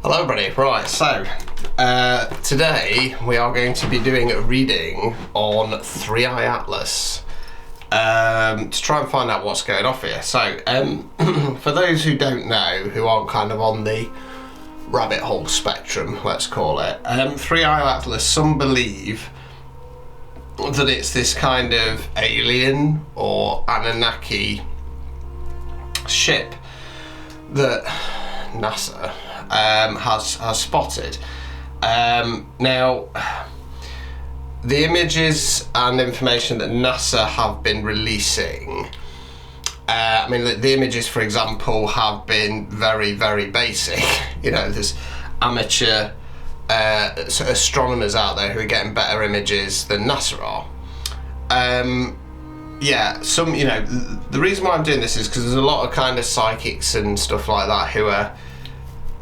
Hello everybody, right, so today we are going to be doing a reading on Three Eye Atlas to try and find out what's going off here. So for those who don't know, who aren't kind of on the rabbit hole spectrum, let's call it, Three Eye Atlas, some believe that it's this kind of alien or Anunnaki ship that NASA has spotted. Now, the images and information that NASA have been releasing, I mean, the images, for example, have been very, very basic. You know, there's amateur astronomers out there who are getting better images than NASA are. Yeah, you know, the reason why I'm doing this is because there's a lot of kind of psychics and stuff like that who are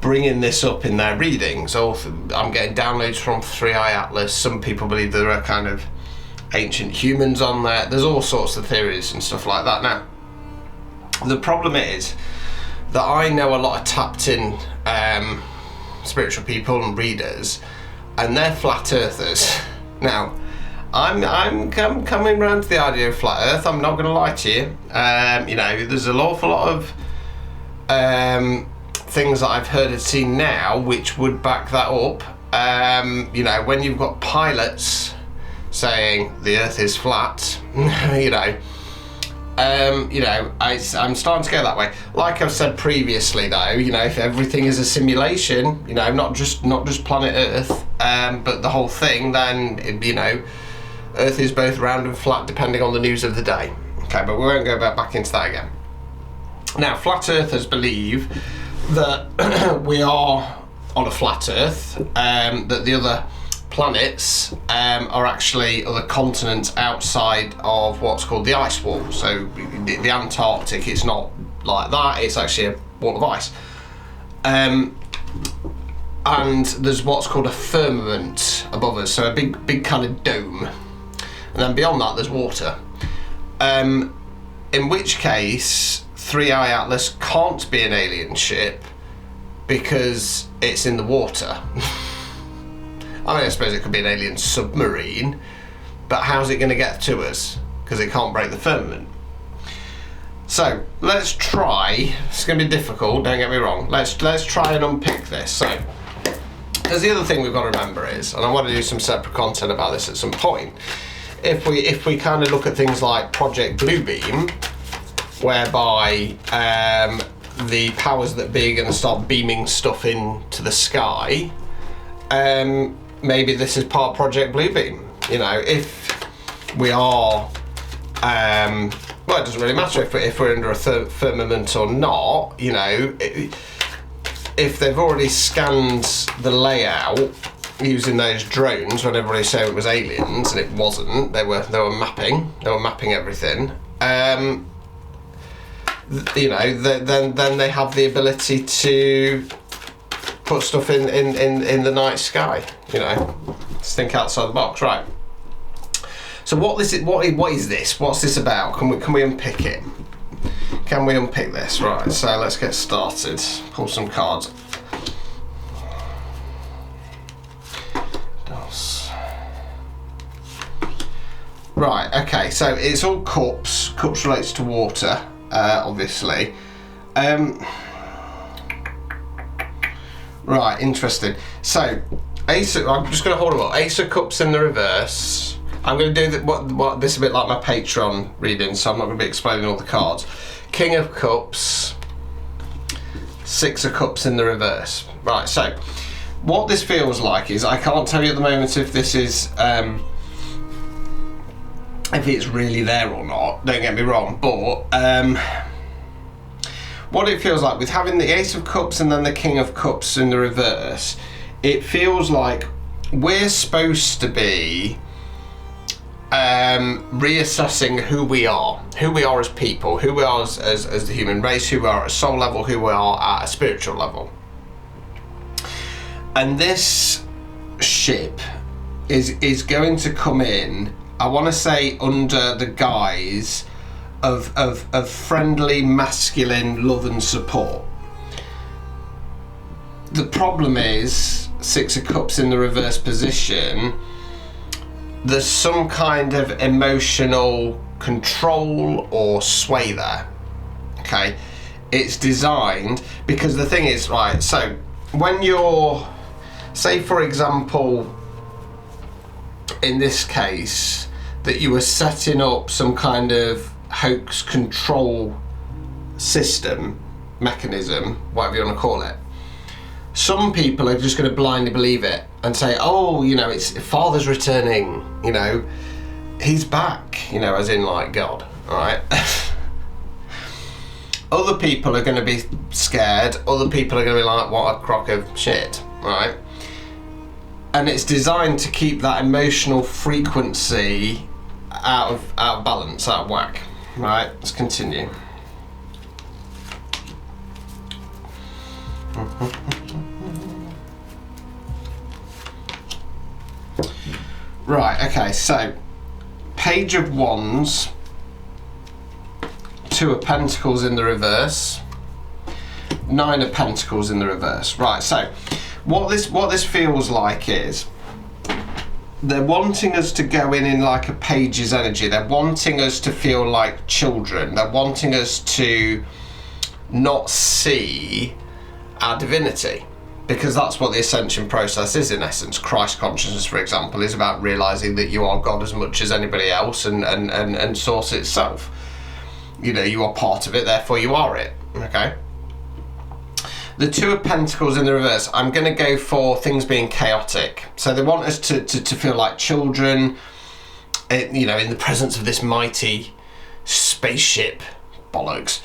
bringing this up in their readings. I'm getting downloads from Three Eye Atlas. Some people believe there are kind of ancient humans on there. There's all sorts of theories and stuff like that. Now, the problem is that I know a lot of tapped in spiritual people and readers, and they're flat earthers. Now, I'm coming around to the idea of flat earth. I'm not going to lie to you. You know, there's an awful lot of things that I've heard and seen now which would back that up. You know, when you've got pilots saying the earth is flat, you know, I'm starting to go that way. Like I've said previously though, you know, if everything is a simulation, you know, not just planet Earth, but the whole thing, then, you know, Earth is both round and flat depending on the news of the day. Okay, but we won't go back into that again. Now, flat earthers believe that we are on a flat Earth, that the other planets are actually other continents outside of what's called the ice wall. So the Antarctic, it's not like that, it's actually a wall of ice. And there's what's called a firmament above us, so a big kind of dome. And then beyond that there's water. In which case, Three Eye Atlas can't be an alien ship because it's in the water. I mean, I suppose it could be an alien submarine, but how's it going to get to us? Because it can't break the firmament. So let's try. It's going to be difficult, don't get me wrong. Let's try and unpick this. So there's the other thing we've got to remember is, and I want to do some separate content about this at some point, if we kind of look at things like Project Bluebeam, whereby the powers that be are going to start beaming stuff into the sky, maybe this is part of Project Bluebeam. You know, if we are, well, it doesn't really matter if we're under a firmament or not. You know, if they've already scanned the layout using those drones when everybody said it was aliens and it wasn't, they were mapping everything. You know, then they have the ability to put stuff in the night sky. You know, just think outside the box, right? So what is this? What's this about? Can we unpick it? Can we unpick this? Right. So let's get started. Pull some cards. Right. Okay. So it's all cups. Cups relates to water. Obviously. Right, interesting. So, Ace, I'm just going to hold them up. Ace of Cups in the reverse. I'm going to do what this is a bit like my Patreon reading, so I'm not going to be explaining all the cards. King of Cups, Six of Cups in the reverse. Right, so what this feels like is, I can't tell you at the moment if this is if it's really there or not, don't get me wrong, but what it feels like with having the Ace of Cups and then the King of Cups in the reverse, it feels like we're supposed to be reassessing who we are as people, who we are as the human race, who we are at a soul level, who we are at a spiritual level. And this ship is going to come in, I want to say, under the guise of friendly, masculine love and support. the problem is, Six of Cups in the reverse position, there's some kind of emotional control or sway there. Okay, it's designed, because the thing is, right, so when you're, say for example, in this case, that you were setting up some kind of hoax control system, mechanism, whatever you want to call it, some people are just going to blindly believe it and say, oh, you know, it's Father's returning, you know, he's back, you know, as in like God, all right? Other people are going to be scared, other people are going to be like, what a crock of shit, right? And it's designed to keep that emotional frequency out of balance, out of whack, right? Let's continue. Right, okay, so Page of Wands, Two of Pentacles in the reverse, Nine of Pentacles in the reverse. Right, so what this feels like is they're wanting us to go in like a page's energy. They're wanting us to feel like children. They're wanting us to not see our divinity, because that's what the ascension process is in essence. Christ consciousness, for example, is about realizing that you are God as much as anybody else, and source itself. You know, you are part of it, therefore you are it. Okay. The Two of Pentacles in the reverse, I'm going to go for things being chaotic. So they want us to feel like children, you know, in the presence of this mighty spaceship bollocks.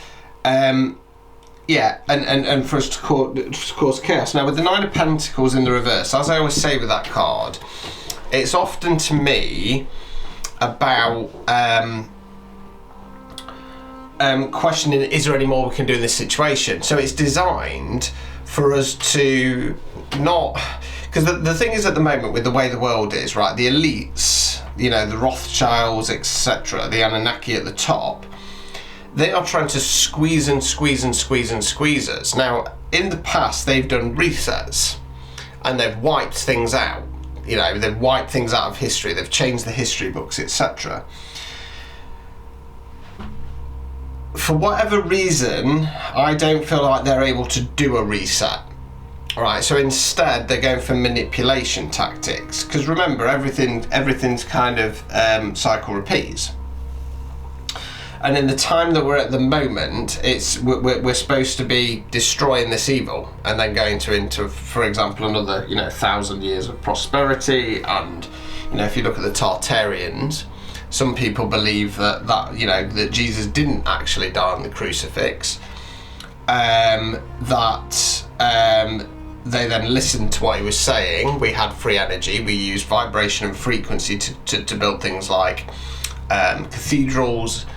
Yeah, and for us to cause chaos. Now, with the Nine of Pentacles in the reverse, as I always say with that card, it's often to me about questioning, is there any more we can do in this situation? So it's designed for us to not, because the thing is at the moment with the way the world is, right, the elites, you know, the Rothschilds, etc., the Anunnaki at the top, they are trying to squeeze and squeeze and squeeze and squeeze us. Now, in the past, they've done resets and they've wiped things out. You know, they've wiped things out of history. They've changed the history books, etc. For whatever reason, I don't feel like they're able to do a reset. All right, so instead they're going for manipulation tactics. Because remember, everything's kind of cycle repeats. And in the time that we're at the moment, we're supposed to be destroying this evil and then going into, for example, another 1,000 years of prosperity. And if you look at the Tartarians, some people believe that Jesus didn't actually die on the crucifix. They then listened to what he was saying. We had free energy. We used vibration and frequency to build things like cathedrals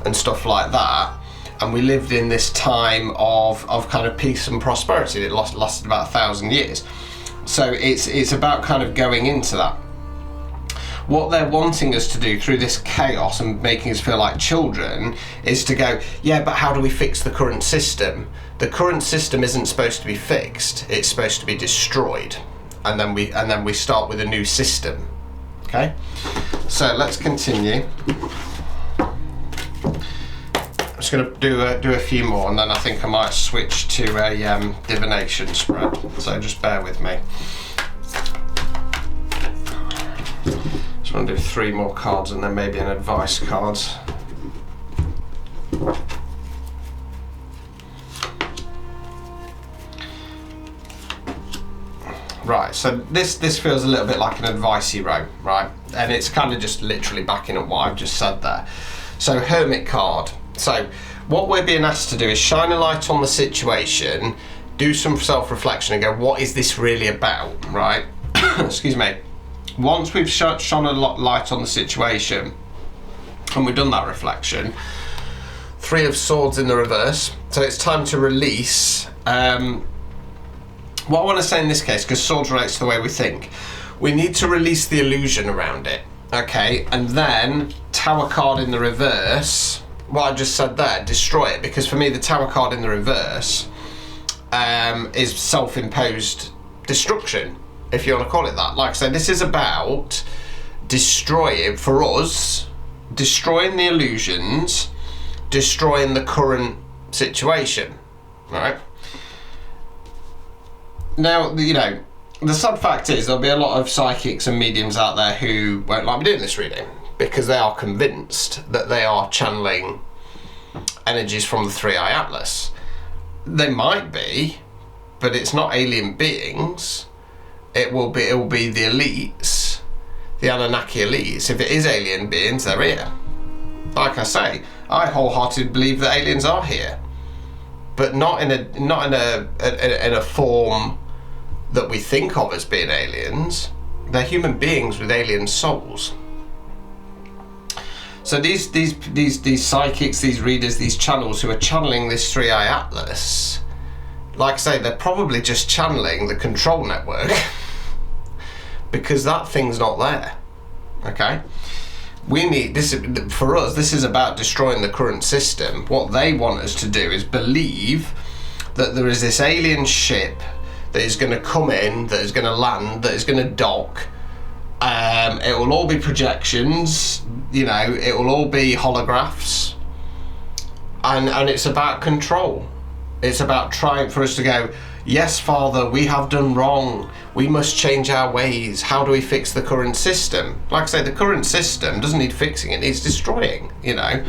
and stuff like that, and we lived in this time of kind of peace and prosperity. It lasted about 1,000 years. So it's about kind of going into that. What they're wanting us to do through this chaos and making us feel like children is to go, yeah, but how do we fix the current system? The current system isn't supposed to be fixed. It's supposed to be destroyed, and then we start with a new system. Okay, so let's continue. I'm just going to do a few more, and then I think I might switch to a divination spread. So just bear with me. Just want to do 3 more cards and then maybe an advice card. Right, so this feels a little bit like an advicey row, right? And it's kind of just literally backing up what I've just said there. So Hermit card. So what we're being asked to do is shine a light on the situation, do some self-reflection and go, what is this really about, right? Excuse me. Once we've shone a light on the situation and we've done that reflection, 3 of Swords in the reverse. So it's time to release. What I want to say in this case, because Swords relates to the way we think, we need to release the illusion around it. Okay, and then Tower card in the reverse, what I just said there, destroy it, because for me the Tower card in the reverse is self-imposed destruction, if you want to call it that. Like I said, this is about destroying, for us, destroying the illusions, destroying the current situation, right? Now, you know, the sad fact is there'll be a lot of psychics and mediums out there who won't like me doing this reading because they are convinced that they are channeling energies from the Three Eye Atlas. They might be, but it's not alien beings. It will be the elites, the Anunnaki elites. If it is alien beings, they're here. Like I say, I wholeheartedly believe that aliens are here, but not in a form that we think of as being aliens. They're human beings with alien souls. So these psychics, these readers, these channels who are channeling this Three Eye Atlas, like I say, they're probably just channeling the control network because that thing's not there. Okay, we need this. For us, this is about destroying the current system. What they want us to do is believe that there is this alien ship that is going to come in, that is going to land, that is going to dock. It will all be projections, you know, it will all be holographs, and it's about control. It's about trying for us to go, yes, Father, we have done wrong, we must change our ways, how do we fix the current system? Like I say, the current system doesn't need fixing, it needs destroying, you know.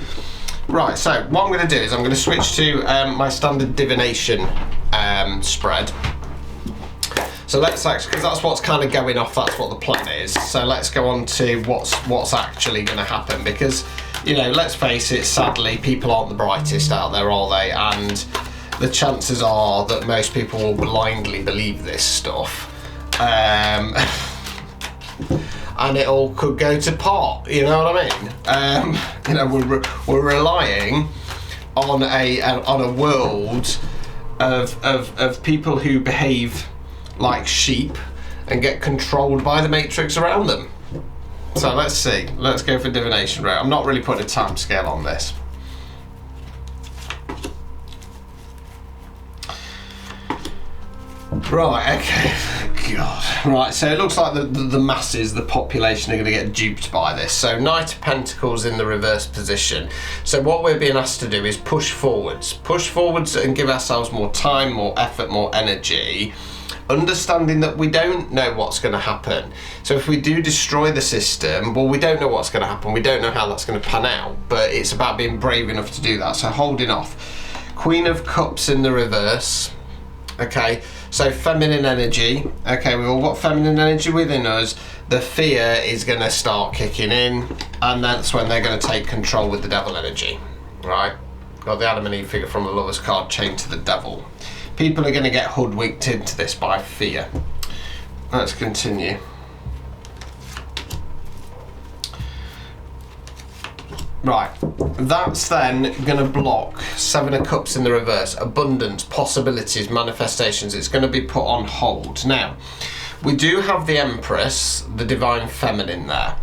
Right, so what I'm going to do is I'm going to switch to my standard divination spread. So let's actually, because that's what's kind of going off, that's what the plan is. So let's go on to what's actually going to happen, because, you know, let's face it, sadly, people aren't the brightest out there, are they? And the chances are that most people will blindly believe this stuff. And it all could go to pot, you know what I mean? You know, we're relying on a world of people who behave like sheep and get controlled by the matrix around them. So let's see, let's go for divination rate. I'm not really putting a time scale on this. Right, okay, God. Right, so it looks like the masses, the population, are going to get duped by this. So Knight of Pentacles in the reverse position. So what we're being asked to do is push forwards and give ourselves more time, more effort, more energy, understanding that we don't know what's going to happen. So if we do destroy the system, well, we don't know what's going to happen, we don't know how that's going to pan out, but it's about being brave enough to do that. So holding off. Queen of Cups in the reverse. Okay, so feminine energy. Okay, we've all got feminine energy within us. The fear is going to start kicking in, and that's when they're going to take control with the devil energy. Right, got the Adam and Eve figure from the Lover's card chained to the devil. People are going to get hoodwinked into this by fear. Let's continue. Right, that's then going to block Seven of Cups in the reverse. Abundance, possibilities, manifestations. It's going to be put on hold. Now, we do have the Empress, the Divine Feminine there.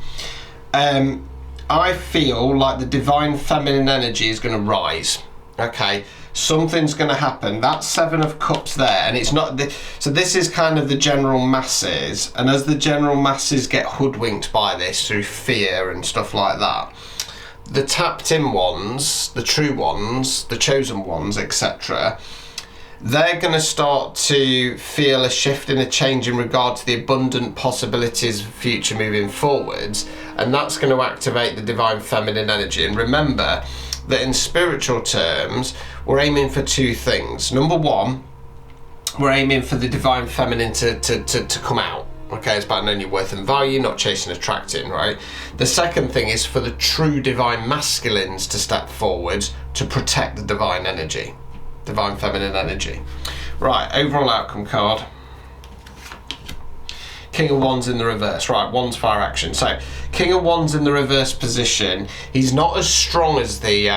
I feel like the Divine Feminine energy is going to rise. Okay, something's going to happen. That Seven of Cups there, and it's not so this is kind of the general masses, and as the general masses get hoodwinked by this through fear and stuff like that, the tapped in ones, the true ones, the chosen ones, etc., they're going to start to feel a shift and a change in regard to the abundant possibilities of future moving forwards, and that's going to activate the Divine Feminine energy. And remember that in spiritual terms, we're aiming for two things. Number one, we're aiming for the Divine Feminine to come out. Okay, it's about knowing your worth and value, not chasing, attracting, right? The second thing is for the true Divine Masculines to step forward to protect the Divine energy, Divine Feminine energy. Right, overall outcome card. King of Wands in the reverse. Right, Wands fire action. So, King of Wands in the reverse position. He's not as strong as the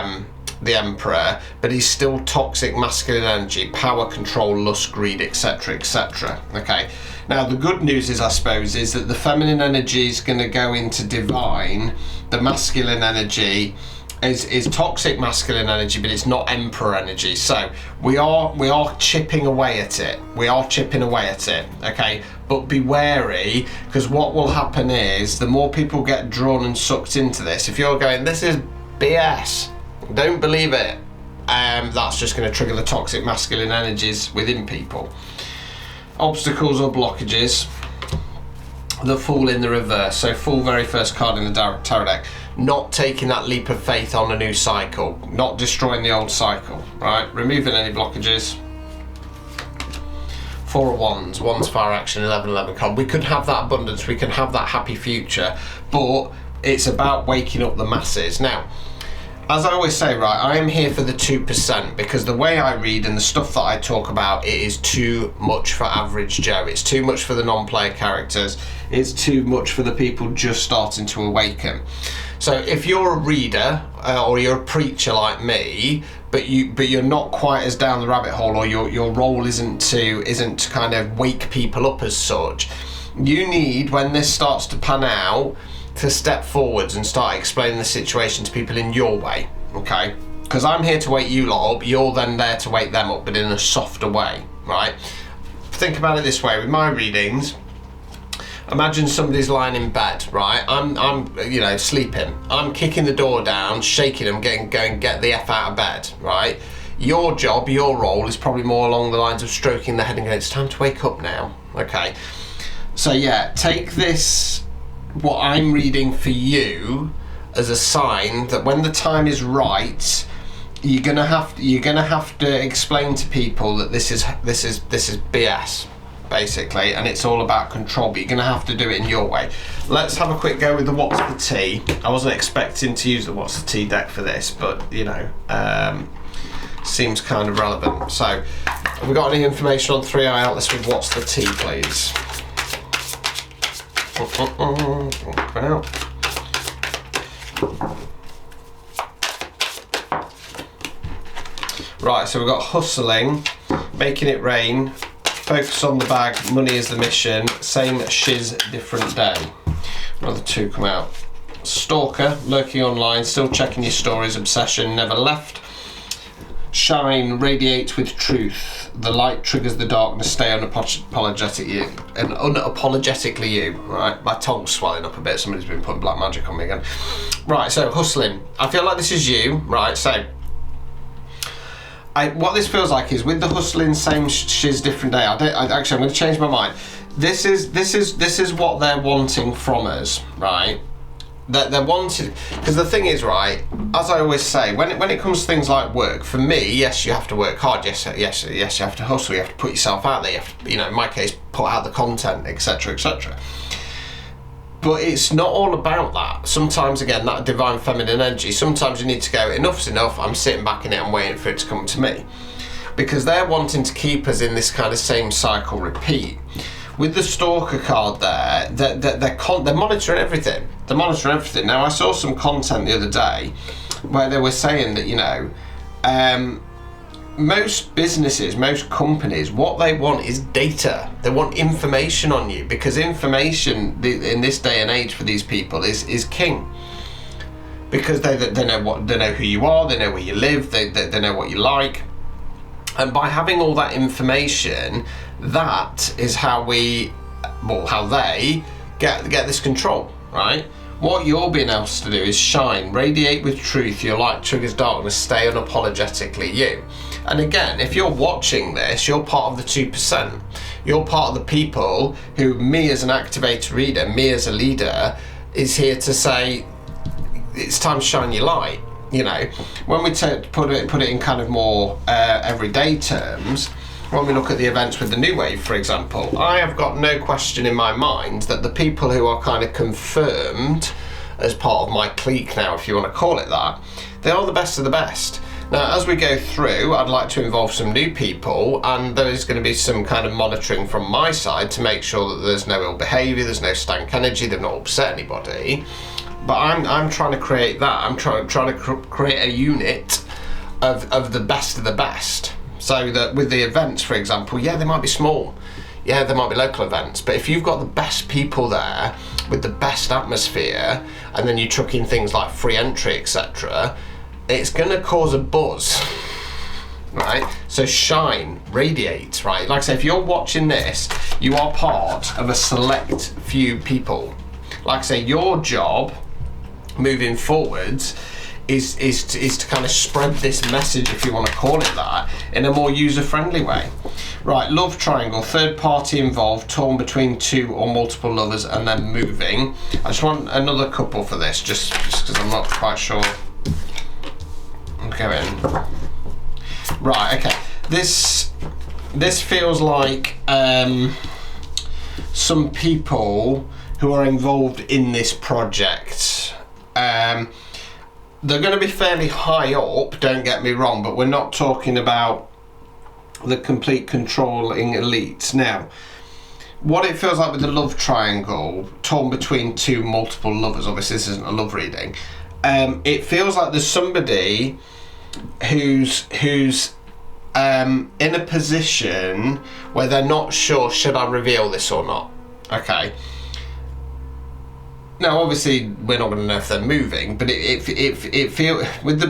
Emperor, but he's still toxic masculine energy, power, control, lust, greed, etc., etc. Okay. Now, the good news is, I suppose, is that the feminine energy is going to go into divine, the masculine energy is toxic masculine energy, but it's not emperor energy. So we are chipping away at it. We are chipping away at it. Okay, but be wary, because what will happen is the more people get drawn and sucked into this, if you're going, this is BS, don't believe it, that's just going to trigger the toxic masculine energies within people. Obstacles or blockages. The Fool in the reverse. So Fool, very first card in the tarot deck. Not taking that leap of faith on a new cycle. Not destroying the old cycle. Right? Removing any blockages. Four of Wands. Wands, fire action, 11-11 card. We could have that abundance. We can have that happy future. But it's about waking up the masses. Now, as I always say, right, I am here for the 2%, because the way I read and the stuff that I talk about, it is too much for average Joe. It's too much for the non-player characters. It's too much for the people just starting to awaken. So if you're a reader or you're a preacher like me, but you're not quite as down the rabbit hole, or your role isn't to kind of wake people up as such, you need, when this starts to pan out, to step forwards and start explaining the situation to people in your way, okay? Because I'm here to wake you lot up, you're then there to wake them up, but in a softer way, right? Think about it this way, with my readings, imagine somebody's lying in bed, right? I'm you know, sleeping. I'm kicking the door down, shaking them, going, get the F out of bed, right? Your job, your role is probably more along the lines of stroking the head and going, it's time to wake up now, okay? So yeah, take this, what I'm reading for you, as a sign that when the time is right, you're gonna have to explain to people that this is BS, basically, and it's all about control, but you're gonna have to do it in your way. Let's have a quick go with the What's the Tea. I wasn't expecting to use the What's the Tea deck for this, but you know, seems kind of relevant. So, have we got any information on 3 eye atlas with What's the Tea, please? Right, so we've got hustling, making it rain, focus on the bag, money is the mission, same shiz, different day. Another 2 come out. Stalker, lurking online, still checking your stories, obsession, never left. Shine, radiate with truth. The light triggers the darkness, stay unapologetic you. And unapologetically you. Right, my tongue's swelling up a bit, somebody's been putting black magic on me again. Right, so hustling. I feel like this is you, right, so what this feels like is with the hustling, same shiz, different day. Actually, I'm going to change my mind. This is what they're wanting from us, right? They're wanting, because the thing is, right, as I always say, when it comes to things like work, for me, yes, you have to work hard. Yes, you have to hustle. You have to put yourself out there. You have to, you know, in my case, put out the content, etc., etc. But it's not all about that. Sometimes, again, that divine feminine energy, sometimes you need to go, enough's enough, I'm sitting back in it and waiting for it to come to me. Because they're wanting to keep us in this kind of same cycle repeat. With the Stalker card there, they're monitoring everything. They're monitoring everything. Now, I saw some content the other day where they were saying that, you know, most businesses, most companies, what they want is data. They want information on you, because information in this day and age for these people is king. Because they know who you are, they know where you live, they know what you like, and by having all that information, that is how they get this control, right? What you're being asked to do is shine, radiate with truth, your light triggers darkness, stay unapologetically you. And again, if you're watching this, you're part of the 2%. You're part of the people who, me as an activator reader, me as a leader, is here to say, it's time to shine your light. You know, when we put it in kind of more everyday terms, when we look at the events with the New Wave, for example, I have got no question in my mind that the people who are kind of confirmed as part of my clique now, if you want to call it that, they are the best of the best. Now, as we go through, I'd like to involve some new people, and there is going to be some kind of monitoring from my side to make sure that there's no ill behaviour, there's no stank energy, they've not upset anybody. But I'm trying to create that. I'm trying to create a unit of the best. So that with the events, for example, yeah, they might be small. Yeah, there might be local events. But if you've got the best people there with the best atmosphere, and then you chuck in things like free entry, etc., it's going to cause a buzz, right? So shine, radiate, right? Like I say, if you're watching this, you are part of a select few people. Like I say, your job moving forwards is to kind of spread this message, if you want to call it that, in a more user-friendly way. Right, love triangle, third party involved, torn between two or multiple lovers and then moving. I just want another couple for this, just because I'm not quite sure. I'm going. Right, okay. This feels like some people who are involved in this project. They're going to be fairly high up, don't get me wrong, but we're not talking about the complete controlling elites. Now, what it feels like with the love triangle, torn between two multiple lovers, obviously this isn't a love reading, it feels like there's somebody who's in a position where they're not sure, should I reveal this or not? Okay. Now, obviously, we're not going to know if they're moving, but it feels with the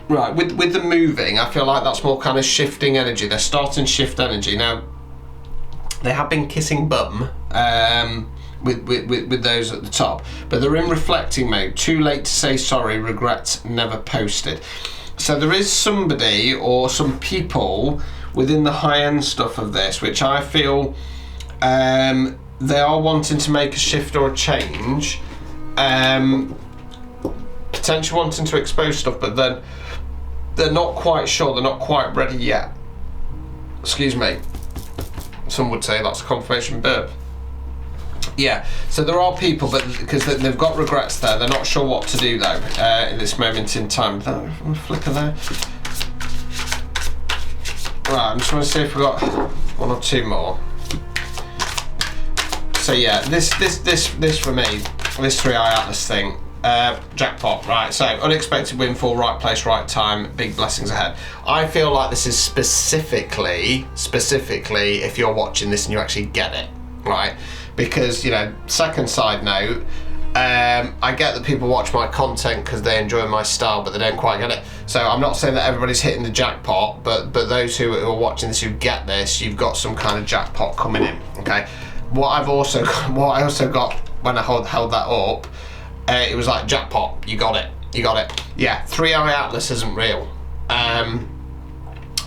right with the moving. I feel like that's more kind of shifting energy. They're starting shift energy now. They have been kissing bum with those at the top, but they're in reflecting mode. Too late to say sorry. Regrets never posted. So there is somebody or some people within the high-end stuff of this, which I feel. They are wanting to make a shift or a change, potentially wanting to expose stuff, but then they're not quite sure, they're not quite ready yet. Excuse me. Some would say that's a confirmation burp. Yeah, so there are people, but because they've got regrets there, they're not sure what to do though in this moment in time. That flicker there. Right, I'm just going to see if we've got one or two more. So yeah, this for me, this 3-eye Atlas thing, jackpot, right? So unexpected windfall, right place, right time, big blessings ahead. I feel like this is specifically, if you're watching this and you actually get it, right? Because, you know, second side note, I get that people watch my content because they enjoy my style, but they don't quite get it. So I'm not saying that everybody's hitting the jackpot, but those who are watching this who get this, you've got some kind of jackpot coming in, okay? What I also got when I held that up, it was like jackpot. You got it. Yeah, 3-eye Atlas isn't real.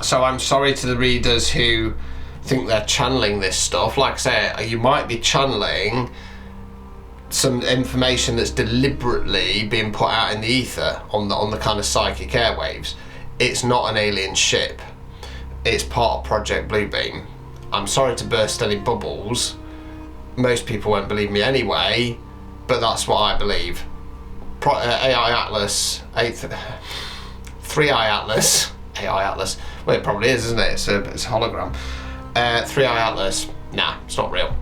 So I'm sorry to the readers who think they're channeling this stuff. Like I say, you might be channeling some information that's deliberately being put out in the ether on the kind of psychic airwaves. It's not an alien ship. It's part of Project Bluebeam. I'm sorry to burst any bubbles. Most people won't believe me anyway, but that's what I believe. AI Atlas, 3-eye Atlas, AI Atlas. Well, it probably is, isn't it? It's a hologram. 3-eye Atlas. Nah, it's not real.